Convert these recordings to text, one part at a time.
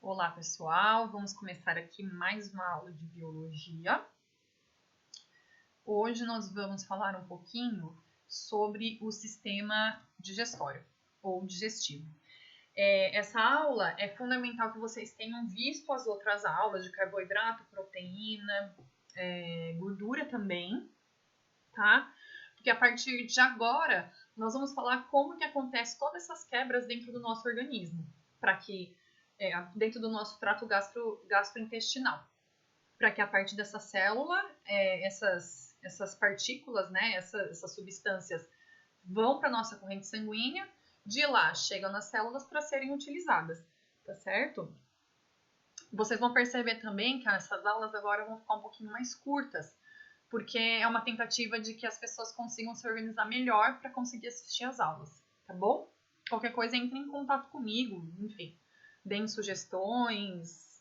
Olá, pessoal! Vamos começar aqui mais uma aula de biologia. Hoje nós vamos falar um pouquinho sobre o sistema digestório ou digestivo. Essa aula é fundamental que vocês tenham visto as outras aulas de carboidrato, proteína, gordura também, tá? Porque a partir de agora nós vamos falar como que acontece todas essas quebras dentro do nosso organismo, para que dentro do nosso trato gastrointestinal, para que a partir dessa célula, essas partículas, né, essas substâncias vão para a nossa corrente sanguínea, de lá chegam nas células para serem utilizadas, tá certo? Vocês vão perceber também que essas aulas agora vão ficar um pouquinho mais curtas, porque é uma tentativa de que as pessoas consigam se organizar melhor para conseguir assistir às aulas, tá bom? Qualquer coisa, entre em contato comigo, enfim. Deem sugestões.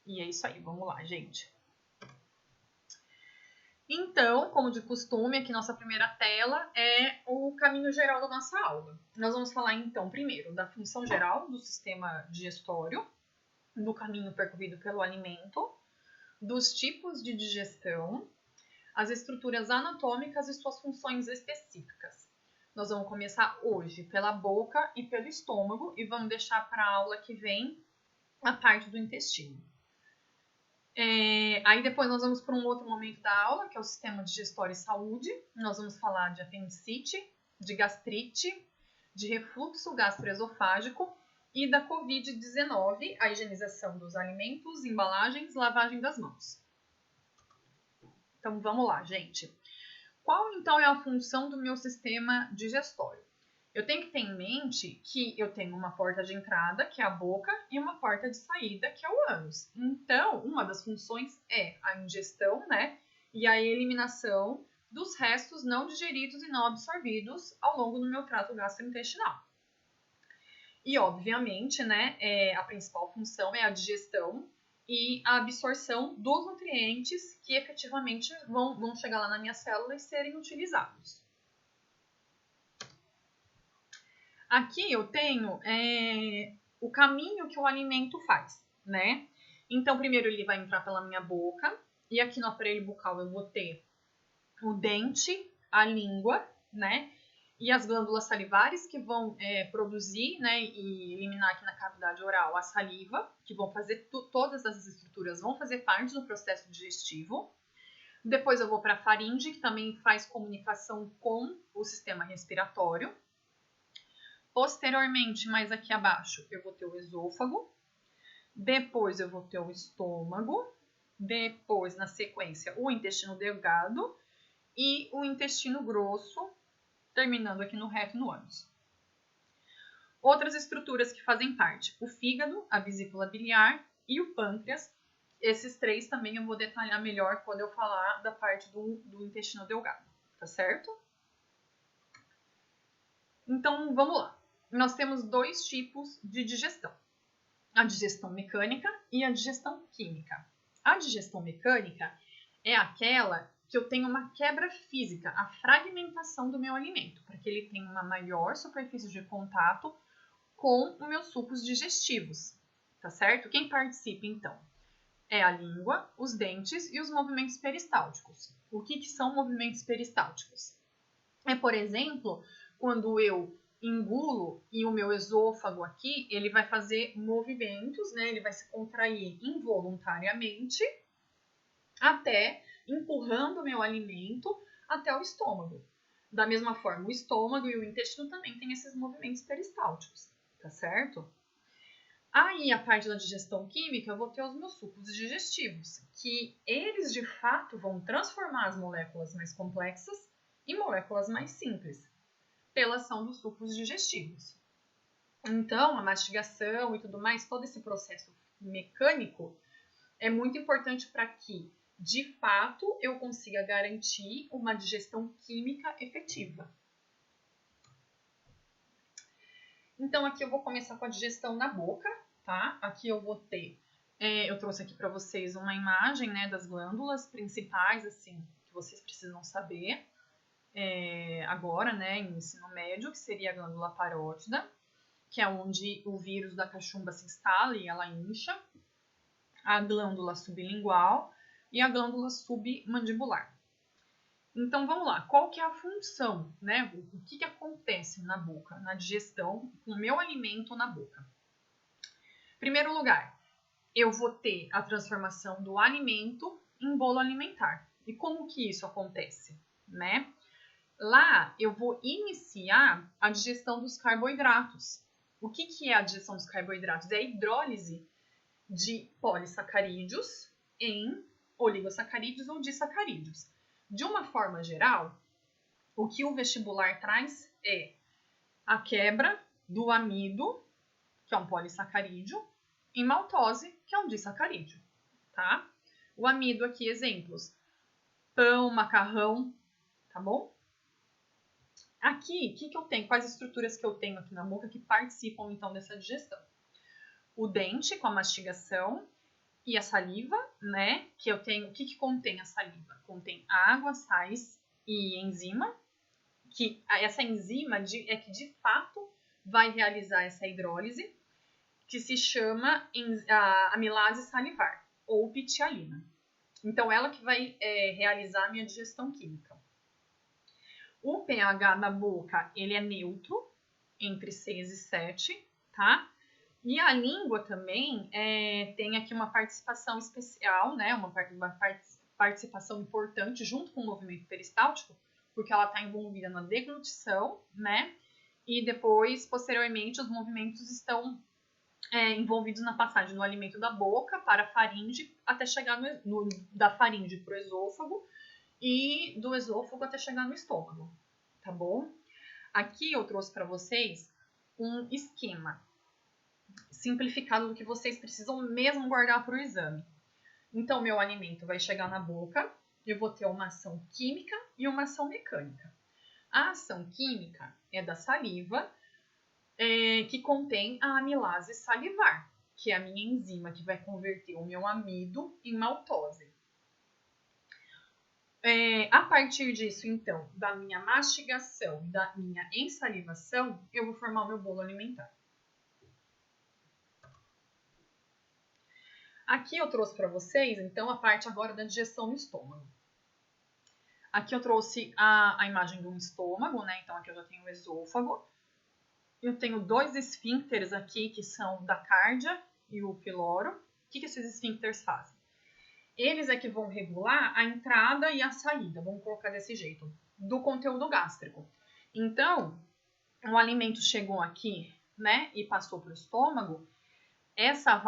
E é isso aí, vamos lá, gente. Então, como de costume, aqui nossa primeira tela é o caminho geral da nossa aula. Nós vamos falar, então, primeiro da função geral do sistema digestório, do caminho percorrido pelo alimento, dos tipos de digestão, as estruturas anatômicas e suas funções específicas. Nós vamos começar hoje pela boca e pelo estômago e vamos deixar para a aula que vem a parte do intestino. Aí depois nós vamos para um outro momento da aula, que é o sistema digestório e saúde. Nós vamos falar de apendicite, de gastrite, de refluxo gastroesofágico e da Covid-19, a higienização dos alimentos, embalagens, lavagem das mãos. Então vamos lá, gente. Qual então é a função do meu sistema digestório? Eu tenho que ter em mente que eu tenho uma porta de entrada, que é a boca, e uma porta de saída, que é o ânus. Então, uma das funções é a ingestão, né? E a eliminação dos restos não digeridos e não absorvidos ao longo do meu trato gastrointestinal. E, obviamente, né, a principal função é a digestão e a absorção dos nutrientes que efetivamente vão chegar lá na minha célula e serem utilizados. Aqui eu tenho o caminho que o alimento faz, né? Então, primeiro ele vai entrar pela minha boca, e aqui no aparelho bucal eu vou ter o dente, a língua, né? E as glândulas salivares que vão produzir, né, e eliminar aqui na cavidade oral a saliva, que vão fazer todas as estruturas vão fazer parte do processo digestivo. Depois eu vou para a faringe, que também faz comunicação com o sistema respiratório. Posteriormente, mais aqui abaixo, eu vou ter o esôfago. Depois eu vou ter o estômago. Depois, na sequência, o intestino delgado e o intestino grosso, terminando aqui no reto e no ânus. Outras estruturas que fazem parte: o fígado, a vesícula biliar e o pâncreas. Esses três também eu vou detalhar melhor quando eu falar da parte do intestino delgado, tá certo? Então, vamos lá. Nós temos dois tipos de digestão: a digestão mecânica e a digestão química. A digestão mecânica é aquela que eu tenho uma quebra física, a fragmentação do meu alimento, para que ele tenha uma maior superfície de contato com os meus sucos digestivos, tá certo? Quem participa, então, é a língua, os dentes e os movimentos peristálticos. O que são movimentos peristálticos? Por exemplo, quando eu engulo e o meu esôfago aqui, ele vai fazer movimentos, né? Ele vai se contrair involuntariamente até empurrando o meu alimento até o estômago. Da mesma forma, o estômago e o intestino também têm esses movimentos peristálticos, tá certo? Aí, a parte da digestão química, eu vou ter os meus sucos digestivos, que eles de fato vão transformar as moléculas mais complexas em moléculas mais simples, pela ação dos sucos digestivos. Então, a mastigação e tudo mais, todo esse processo mecânico é muito importante para que, de fato, eu consiga garantir uma digestão química efetiva. Então, aqui eu vou começar com a digestão na boca, tá? Aqui eu vou ter, eu trouxe aqui para vocês uma imagem, né, das glândulas principais, assim, que vocês precisam saber agora, né, em ensino médio, que seria a glândula parótida, que é onde o vírus da cachumba se instala e ela incha, a glândula sublingual e a glândula submandibular. Então, vamos lá. Qual que é a função, né? O que acontece na boca, na digestão, com o meu alimento na boca? Em primeiro lugar, eu vou ter a transformação do alimento em bolo alimentar. E como que isso acontece, né? Lá, eu vou iniciar a digestão dos carboidratos. O que é a digestão dos carboidratos? É a hidrólise de polissacarídeos em oligosacarídeos ou disacarídeos. De uma forma geral, o que o vestibular traz é a quebra do amido, que é um polissacarídeo, em maltose, que é um disacarídeo, tá? O amido aqui, exemplos, pão, macarrão, tá bom? Aqui, o que eu tenho? Quais estruturas que eu tenho aqui na boca que participam, então, dessa digestão? O dente, com a mastigação, e a saliva, né? Que eu tenho. O que contém a saliva? Contém água, sais e enzima. Que essa enzima é que de fato vai realizar essa hidrólise, que se chama a amilase salivar ou pitialina. Então, ela que vai realizar a minha digestão química. O pH na boca, ele é neutro, entre 6 e 7, tá? E a língua também tem aqui uma participação especial, né? Uma participação importante junto com o movimento peristáltico, porque ela está envolvida na deglutição, né? E depois, posteriormente, os movimentos estão envolvidos na passagem do alimento da boca para a faringe até chegar da faringe para o esôfago e do esôfago até chegar no estômago, tá bom? Aqui eu trouxe para vocês um esquema simplificado do que vocês precisam mesmo guardar para o exame. Então, meu alimento vai chegar na boca, eu vou ter uma ação química e uma ação mecânica. A ação química é da saliva, que contém a amilase salivar, que é a minha enzima que vai converter o meu amido em maltose. A partir disso, então, da minha mastigação, da minha ensalivação, eu vou formar o meu bolo alimentar. Aqui eu trouxe para vocês, então, a parte agora da digestão no estômago. Aqui eu trouxe a imagem do estômago, né? Então, aqui eu já tenho o esôfago. Eu tenho 2 esfíncteres aqui, que são da cárdia e o piloro. O que esses esfíncteres fazem? Eles é que vão regular a entrada e a saída, vamos colocar desse jeito, do conteúdo gástrico. Então, o alimento chegou aqui, né, e passou para o estômago, essa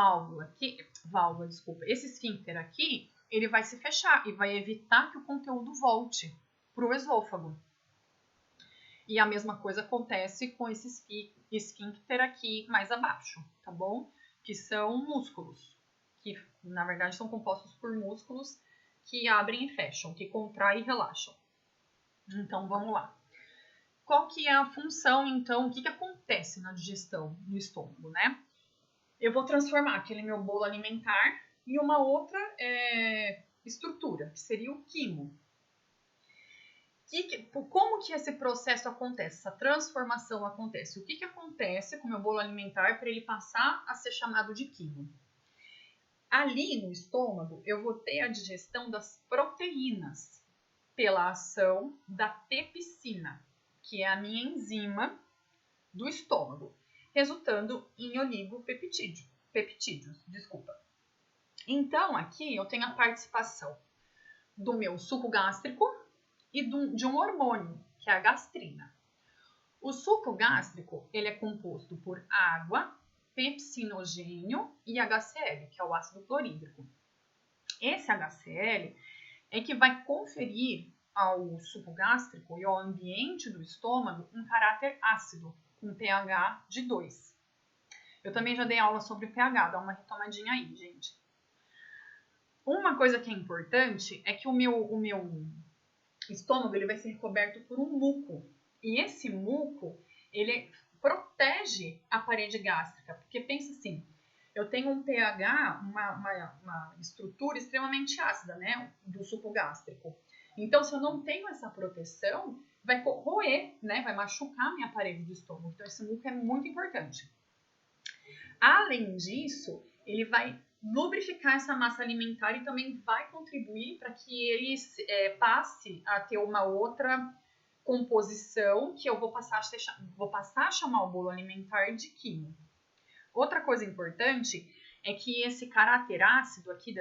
esse esfíncter aqui, ele vai se fechar e vai evitar que o conteúdo volte para o esôfago. E a mesma coisa acontece com esse esfíncter aqui mais abaixo, tá bom? Que são músculos, que na verdade são compostos por músculos que abrem e fecham, que contraem e relaxam. Então, vamos lá. Qual que é a função, então, o que acontece na digestão no estômago, né? Eu vou transformar aquele meu bolo alimentar em uma outra estrutura, que seria o quimo. Como que esse processo acontece, essa transformação acontece? O que acontece com o meu bolo alimentar para ele passar a ser chamado de quimo? Ali no estômago, eu vou ter a digestão das proteínas pela ação da pepsina, que é a minha enzima do estômago, resultando em oligopeptídeos. Então, aqui eu tenho a participação do meu suco gástrico e de um hormônio, que é a gastrina. O suco gástrico, ele é composto por água, pepsinogênio e HCl, que é o ácido clorídrico. Esse HCl é que vai conferir ao suco gástrico e ao ambiente do estômago um caráter ácido, com pH de 2. Eu também já dei aula sobre pH, dá uma retomadinha aí, gente. Uma coisa que é importante é que o meu estômago ele vai ser recoberto por um muco. E esse muco, ele protege a parede gástrica. Porque pensa assim, eu tenho um pH, uma estrutura extremamente ácida, né, do suco gástrico. Então, se eu não tenho essa proteção, vai corroer, né? Vai machucar minha parede do estômago. Então, esse muco é muito importante. Além disso, ele vai lubrificar essa massa alimentar e também vai contribuir para que ele passe a ter uma outra composição que eu vou passar a chamar o bolo alimentar de quimo. Outra coisa importante é que esse caráter ácido aqui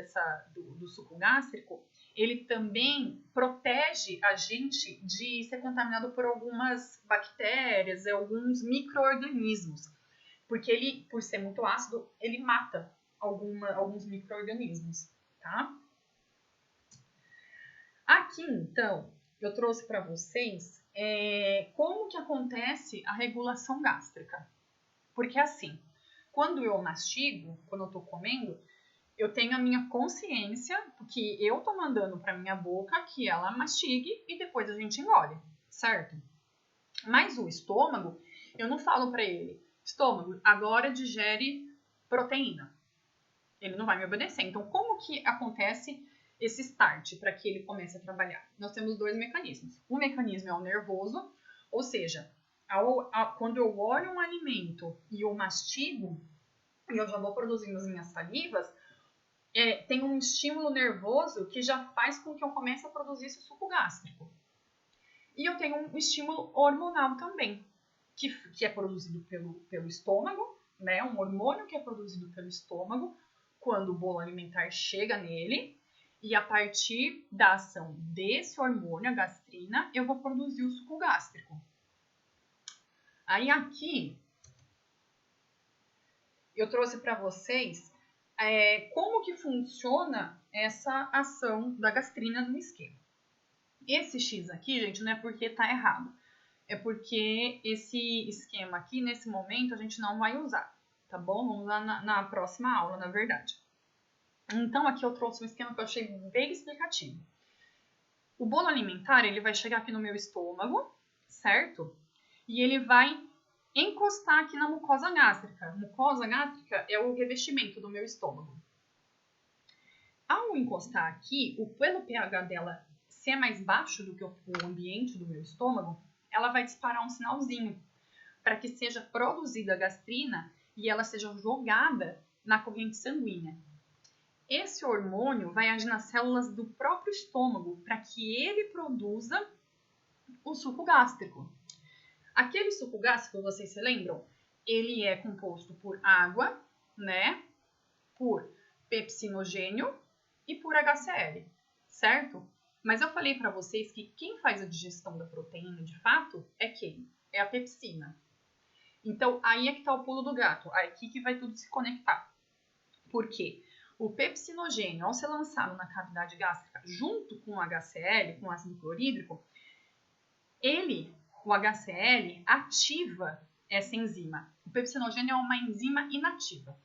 do suco gástrico, ele também protege a gente de ser contaminado por algumas bactérias, alguns micro-organismos. Porque ele, por ser muito ácido, ele mata alguns micro-organismos, tá? Aqui, então, eu trouxe para vocês como que acontece a regulação gástrica. Porque assim, quando eu mastigo, quando eu tô comendo, eu tenho a minha consciência que eu tô mandando para minha boca que ela mastigue e depois a gente engole, certo? Mas o estômago, eu não falo para ele, estômago, agora digere proteína. Ele não vai me obedecer. Então, como que acontece esse start para que ele comece a trabalhar? Nós temos dois mecanismos. Um mecanismo é o nervoso, ou seja, quando eu olho um alimento e eu mastigo, e eu já vou produzindo as minhas salivas, tem um estímulo nervoso que já faz com que eu comece a produzir esse suco gástrico. E eu tenho um estímulo hormonal também, que é produzido pelo estômago, né? Um hormônio que é produzido pelo estômago quando o bolo alimentar chega nele. E a partir da ação desse hormônio, a gastrina, eu vou produzir o suco gástrico. Aí aqui, eu trouxe para vocês como que funciona essa ação da gastrina no esquema. Esse X aqui, gente, não é porque tá errado. É porque esse esquema aqui, nesse momento, a gente não vai usar, tá bom? Vamos usar na próxima aula, na verdade. Então, aqui eu trouxe um esquema que eu achei bem explicativo. O bolo alimentar, ele vai chegar aqui no meu estômago, certo? E ele vai encostar aqui na mucosa gástrica. A mucosa gástrica é o revestimento do meu estômago. Ao encostar aqui, pelo pH dela ser mais baixo do que o ambiente do meu estômago, ela vai disparar um sinalzinho para que seja produzida a gastrina e ela seja jogada na corrente sanguínea. Esse hormônio vai agir nas células do próprio estômago para que ele produza o suco gástrico. Aquele suco gástrico, vocês se lembram? Ele é composto por água, né? Por pepsinogênio e por HCl, certo? Mas eu falei para vocês que quem faz a digestão da proteína, de fato, é quem? É a pepsina. Então, aí é que está o pulo do gato. Aí aqui que vai tudo se conectar. Por quê? O pepsinogênio, ao ser lançado na cavidade gástrica junto com o HCl, com o ácido clorídrico, o HCl, ativa essa enzima. O pepsinogênio é uma enzima inativa.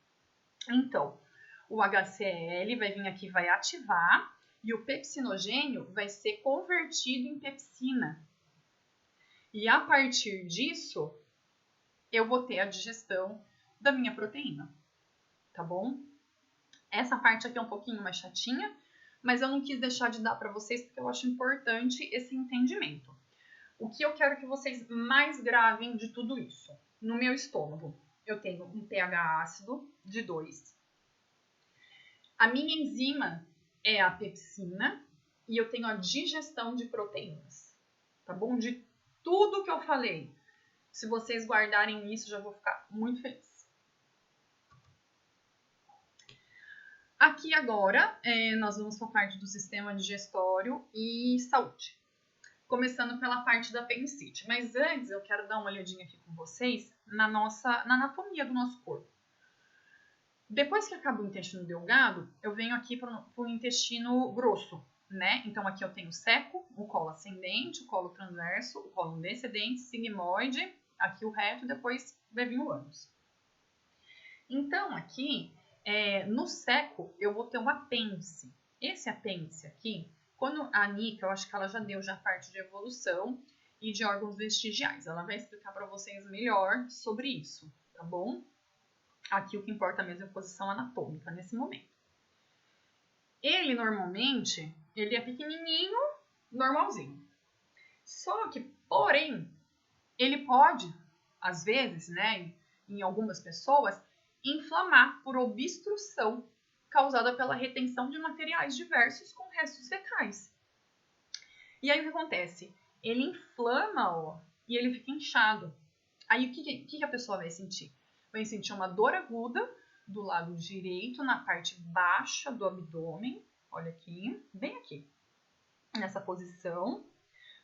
Então, o HCl vai vir aqui, vai ativar, e o pepsinogênio vai ser convertido em pepsina. E a partir disso, eu vou ter a digestão da minha proteína, tá bom? Essa parte aqui é um pouquinho mais chatinha, mas eu não quis deixar de dar para vocês porque eu acho importante esse entendimento. O que eu quero que vocês mais gravem de tudo isso? No meu estômago, eu tenho um pH ácido de 2. A minha enzima é a pepsina e eu tenho a digestão de proteínas, tá bom? De tudo que eu falei. Se vocês guardarem isso, já vou ficar muito feliz. Aqui agora, nós vamos para a parte do sistema digestório e saúde. Começando pela parte da apendicite. Mas antes, eu quero dar uma olhadinha aqui com vocês na anatomia do nosso corpo. Depois que acaba o intestino delgado, eu venho aqui para o intestino grosso, né? Então, aqui eu tenho o ceco, o colo ascendente, o colo transverso, o colo descendente, sigmoide, aqui o reto e depois vai vir o ânus. Então, aqui, no ceco, eu vou ter um apêndice. Esse apêndice aqui, quando a Anica, eu acho que ela já deu a parte de evolução e de órgãos vestigiais. Ela vai explicar para vocês melhor sobre isso, tá bom? Aqui o que importa mesmo é a posição anatômica nesse momento. Ele, normalmente, ele é pequenininho, normalzinho. Só que, porém, ele pode, às vezes, né, em algumas pessoas, inflamar por obstrução causada pela retenção de materiais diversos com restos fecais. E aí o que acontece? Ele inflama, ó, e ele fica inchado. Aí o que a pessoa vai sentir? Vai sentir uma dor aguda do lado direito, na parte baixa do abdômen. Olha aqui, bem aqui. Nessa posição,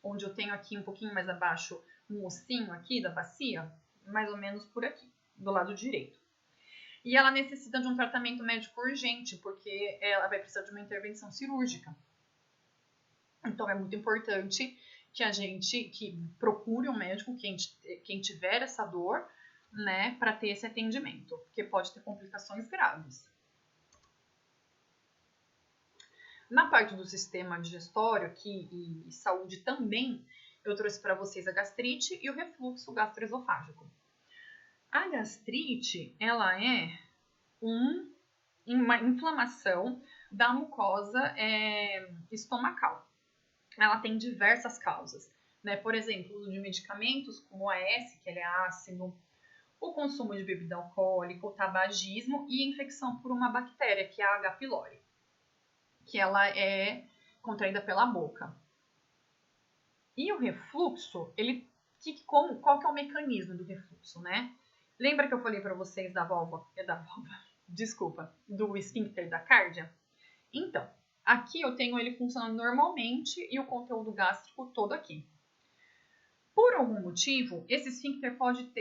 onde eu tenho aqui um pouquinho mais abaixo um ossinho aqui da bacia, mais ou menos por aqui, do lado direito. E ela necessita de um tratamento médico urgente, porque ela vai precisar de uma intervenção cirúrgica. Então, é muito importante que a gente procure um médico, quem tiver essa dor, né, para ter esse atendimento, porque pode ter complicações graves. Na parte do sistema digestório aqui e saúde também, eu trouxe para vocês a gastrite e o refluxo gastroesofágico. A gastrite, ela é uma inflamação da mucosa estomacal. Ela tem diversas causas, né? Por exemplo, o uso de medicamentos como o AS, que ele é ácido, o consumo de bebida alcoólica, o tabagismo e a infecção por uma bactéria, que é a H. pylori, que ela é contraída pela boca. E o refluxo, qual que é o mecanismo do refluxo, né? Lembra que eu falei para vocês do esfíncter da cárdia? Então, aqui eu tenho ele funcionando normalmente e o conteúdo gástrico todo aqui. Por algum motivo, esse esfíncter pode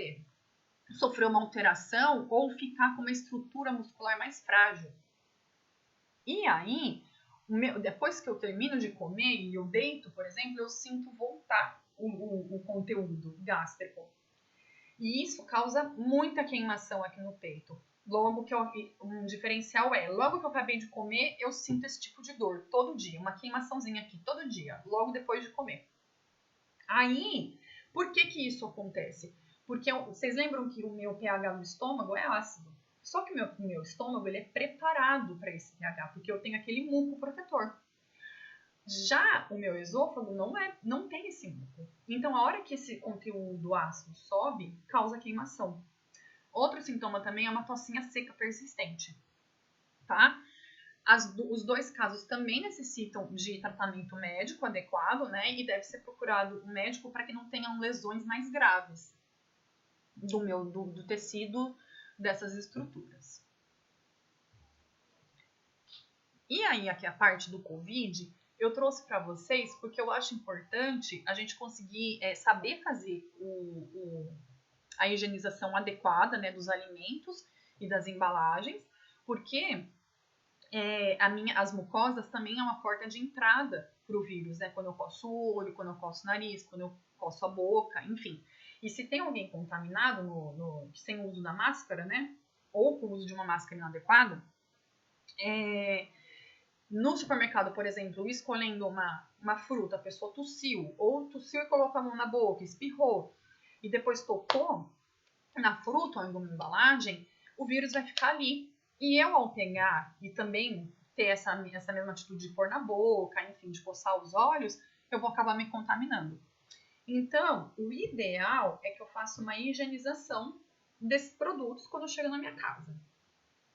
sofrer uma alteração ou ficar com uma estrutura muscular mais frágil. E aí, depois que eu termino de comer e eu deito, por exemplo, eu sinto voltar o conteúdo gástrico. E isso causa muita queimação aqui no peito. Um diferencial logo que eu acabei de comer, eu sinto esse tipo de dor todo dia, uma queimaçãozinha aqui todo dia, logo depois de comer. Aí, por que isso acontece? Porque vocês lembram que o meu pH do estômago é ácido. Só que o meu estômago ele é preparado para esse pH, porque eu tenho aquele muco protetor. Já o meu esôfago não tem esse muco. Então, a hora que esse conteúdo ácido sobe, causa queimação. Outro sintoma também é uma tossinha seca persistente, tá? Os dois casos também necessitam de tratamento médico adequado, né? E deve ser procurado um médico para que não tenham lesões mais graves do tecido dessas estruturas. E aí, aqui a parte do COVID, eu trouxe para vocês porque eu acho importante a gente conseguir saber fazer a higienização adequada, né, dos alimentos e das embalagens, porque as mucosas também é uma porta de entrada para o vírus, né? Quando eu coço o olho, quando eu coço o nariz, quando eu coço a boca, enfim. E se tem alguém contaminado sem o uso da máscara, né? Ou com o uso de uma máscara inadequada, no supermercado, por exemplo, escolhendo uma fruta, a pessoa tossiu e colocou a mão na boca, espirrou, e depois tocou na fruta ou em alguma embalagem, o vírus vai ficar ali. E eu, ao pegar e também ter essa mesma atitude de pôr na boca, enfim, de coçar os olhos, eu vou acabar me contaminando. Então, o ideal é que eu faça uma higienização desses produtos quando eu chego na minha casa.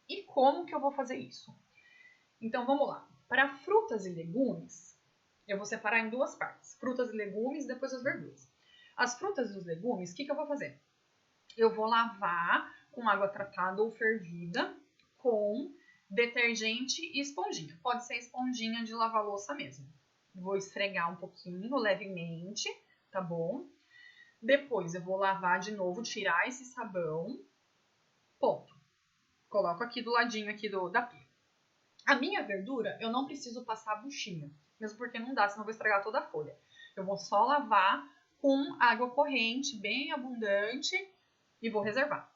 E como que eu vou fazer isso? Então, vamos lá. Para frutas e legumes, eu vou separar em duas partes. Frutas e legumes, depois as verduras. As frutas e os legumes, o que eu vou fazer? Eu vou lavar com água tratada ou fervida com detergente e esponjinha. Pode ser esponjinha de lavar louça mesmo. Vou esfregar um pouquinho, levemente, tá bom? Depois eu vou lavar de novo, tirar esse sabão. Ponto. Coloco aqui do ladinho aqui da pia. A minha verdura, eu não preciso passar a buchinha, mesmo porque não dá, senão eu vou estragar toda a folha. Eu vou só lavar com água corrente, bem abundante, e vou reservar.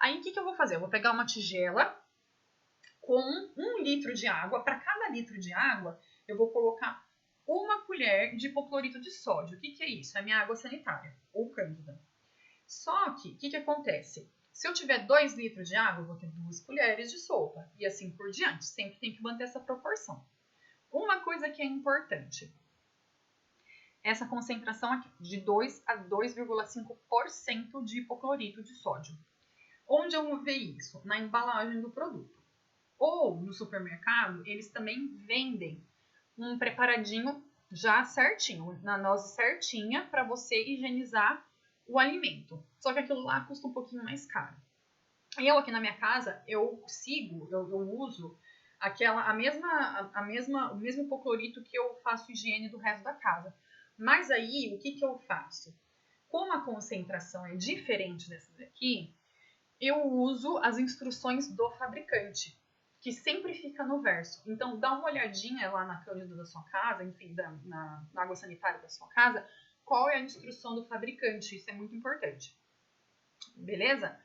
Aí, o que eu vou fazer? Eu vou pegar uma tigela com 1 litro de água. Para cada litro de água, eu vou colocar 1 colher de hipoclorito de sódio. O que é isso? É minha água sanitária, ou cândida. Só que, o que acontece? Se eu tiver 2 litros de água, eu vou ter 2 colheres de sopa. E assim por diante. Sempre tem que manter essa proporção. Uma coisa que é importante. essa concentração aqui, de 2 a 2,5% de hipoclorito de sódio. Onde eu vou ver isso? Na embalagem do produto. Ou no supermercado, eles também vendem um preparadinho já certinho, na dose certinha, para você higienizar o alimento. Só que aquilo lá custa um pouquinho mais caro. E eu aqui na minha casa, eu uso o mesmo hipoclorito que eu faço higiene do resto da casa. Mas aí, o que eu faço? Como a concentração é diferente dessa daqui, eu uso as instruções do fabricante, que sempre fica no verso. Então, dá uma olhadinha lá na cândida da sua casa, enfim, na água sanitária da sua casa, qual é a instrução do fabricante. Isso é muito importante. Beleza?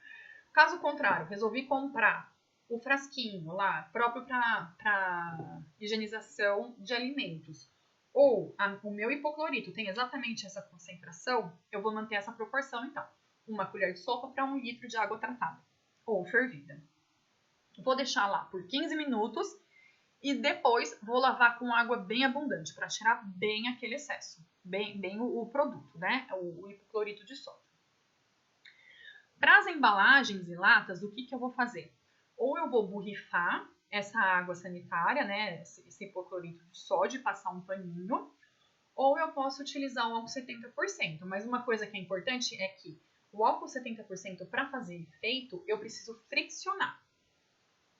Caso contrário, resolvi comprar o frasquinho lá, próprio para higienização de alimentos, ou o meu hipoclorito tem exatamente essa concentração, eu vou manter essa proporção, então. 1 colher de sopa para 1 litro de água tratada, ou fervida. Vou deixar lá por 15 minutos e depois vou lavar com água bem abundante para tirar bem aquele excesso, bem o produto, né? O hipoclorito de sódio. Para as embalagens e latas, o que eu vou fazer? Ou eu vou borrifar essa água sanitária, né? Esse hipoclorito de sódio e passar um paninho, ou eu posso utilizar o álcool 70%. Mas uma coisa que é importante é que o álcool 70% para fazer efeito, eu preciso friccionar.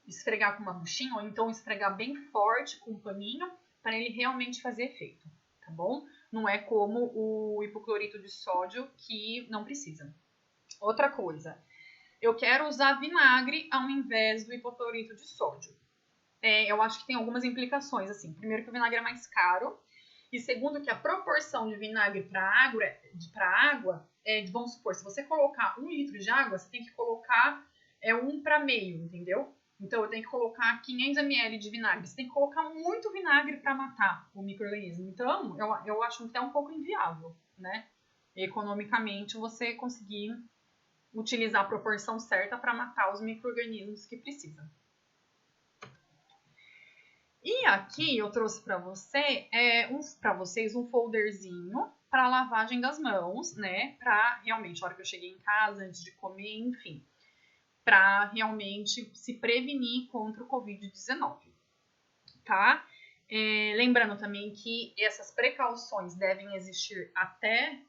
Esfregar com uma buchinha ou então esfregar bem forte com um paninho para ele realmente fazer efeito, tá bom? Não é como o hipoclorito de sódio que não precisa. Outra coisa, eu quero usar vinagre ao invés do hipoclorito de sódio. Eu acho que tem algumas implicações, assim. Primeiro que o vinagre é mais caro e segundo que a proporção de vinagre para água, vamos supor, se você colocar 1 litro de água, você tem que colocar 1 para meio, entendeu? Então, eu tenho que colocar 500 ml de vinagre. Você tem que colocar muito vinagre para matar o micro-organismo. Então, eu acho até um pouco inviável, né? Economicamente, você conseguir utilizar a proporção certa para matar os micro-organismos que precisam. E aqui eu trouxe para vocês um folderzinho para lavagem das mãos, né? Para realmente, a hora que eu cheguei em casa, antes de comer, enfim, para realmente se prevenir contra o Covid-19, tá? Lembrando também que essas precauções devem existir até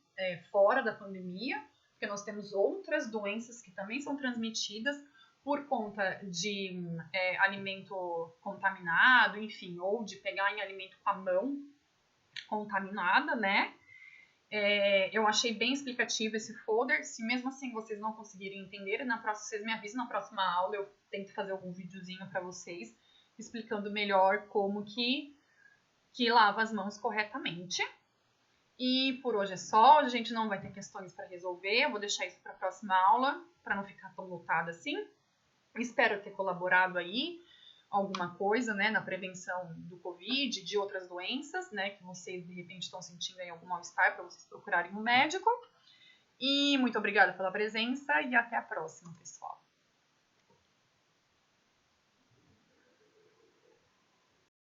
fora da pandemia, porque nós temos outras doenças que também são transmitidas por conta de alimento contaminado, enfim, ou de pegar em alimento com a mão contaminada, né? Eu achei bem explicativo esse folder. Se mesmo assim vocês não conseguirem entender, vocês me avisam na próxima aula, eu tento fazer algum videozinho para vocês explicando melhor como que lava as mãos corretamente. E por hoje é só, a gente não vai ter questões para resolver, eu vou deixar isso para a próxima aula, para não ficar tão lotada assim. Espero ter colaborado aí alguma coisa, né, na prevenção do Covid, de outras doenças, né, que vocês de repente estão sentindo aí algum mal-estar para vocês procurarem um médico. E muito obrigada pela presença e até a próxima, pessoal.